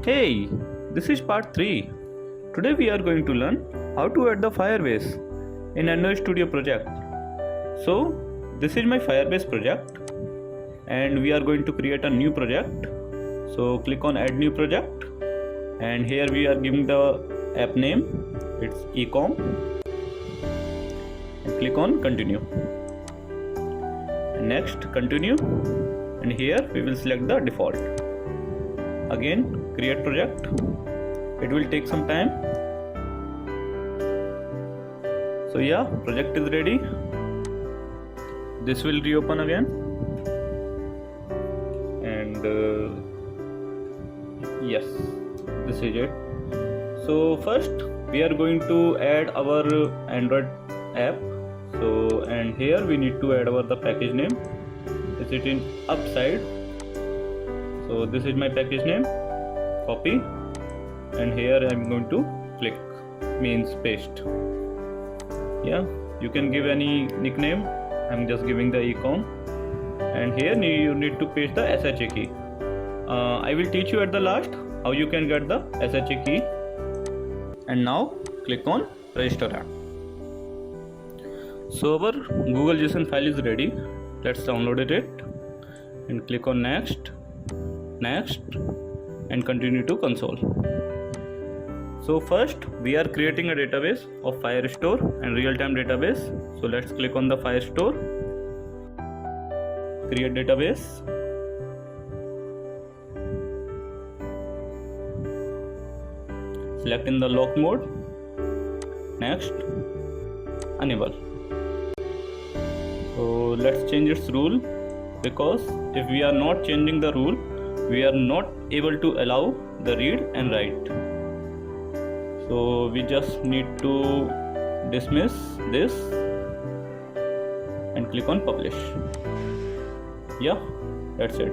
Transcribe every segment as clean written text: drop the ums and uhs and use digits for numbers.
Hey, this is part 3. Today we are going to learn how to add the Firebase in Android Studio project. So this is my Firebase project and we are going to create a new project. So click on add new project and here we are giving the app name, it's ecom, and click on continue. Next continue, and here we will select the default. Again create project, it will take some time. So yeah, project is ready. This will reopen again and yes, this is it. So first we are going to add our Android app. So and here we need to add the package name. Is it in upside? So this is my package name, copy, and here I am going to click, means paste. Yeah, you can give any nickname. I am just giving the ecom, and here you need to paste the SHA key. I will teach you at the last how you can get the SHA key. And now click on register app. So our Google JSON file is ready. Let's download it and click on next, and continue to console. So first we are creating a database of Firestore and real-time database. So let's click on the Firestore, create database. Select in the lock mode, next, enable. So let's change its rule, because if we are not changing the rule, we are not able to allow the read and write. So we just need to dismiss this and click on publish. Yeah, that's it.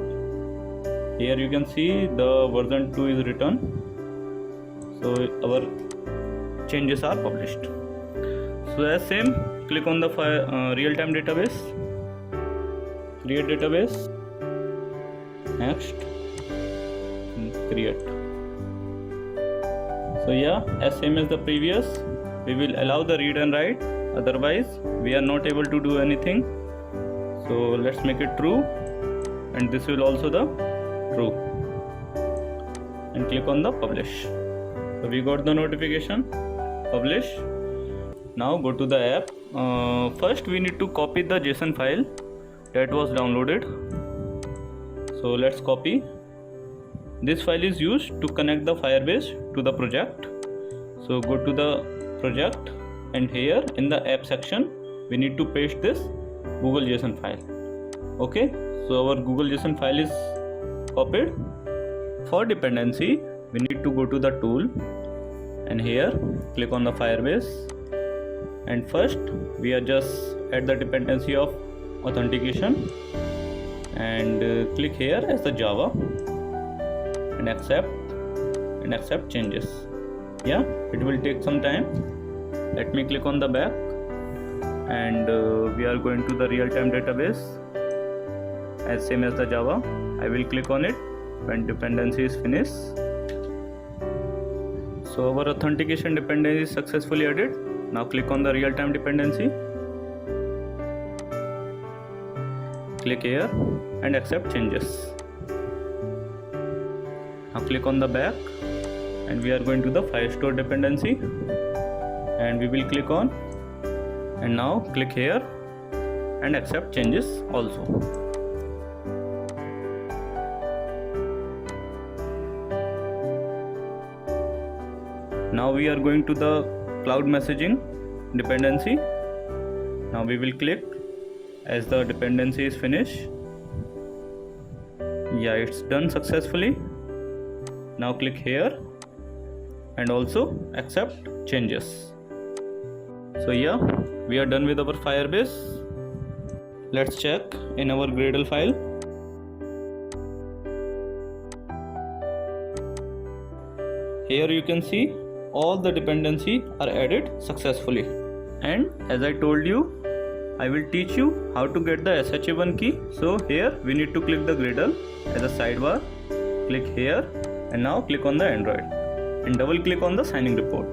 Here you can see the version 2 is written. So our changes are published. So as same, click on the real-time database, create database, next, and create. So yeah, as same as the previous, we will allow the read and write, otherwise we are not able to do anything. So let's make it true, and this will also the true, and click on the publish. So we got the notification, publish. Now go to the app. First we need to copy the JSON file that was downloaded. So let's copy. This file is used to connect the Firebase to the project. So go to the project, and here in the app section we need to paste this Google JSON file. Okay, so our Google JSON file is copied. For dependency we need to go to the tool, and here click on the Firebase, and first we are just at the dependency of authentication, and click here as the Java, and accept changes. Yeah, it will take some time. Let me click on the back, and we are going to the real-time database as same as the Java. I will click on it when dependency is finished. So our authentication dependency is successfully added. Now click on the real-time dependency, click here and accept changes. Now click on the back, and we are going to the Firestore dependency, and we will click on, and now click here and accept changes also. Now we are going to the Cloud Messaging dependency. Now we will click as the dependency is finished. Yeah, it's done successfully. Now click here and also accept changes. So yeah, we are done with our Firebase. Let's check in our Gradle file. Here you can see all the dependency are added successfully. And as I told you, I will teach you how to get the SHA1 key. So here we need to click the Gradle as a sidebar, click here And now click on the Android and double click on the signing report.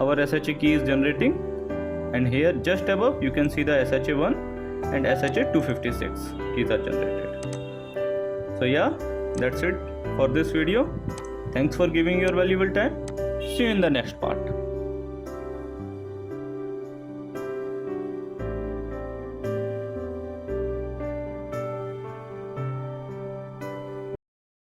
Our SHA key is generating, and here just above you can see the SHA1 and SHA256 keys are generated. So yeah, that's it for this video. Thanks for giving your valuable time. See you in the next part.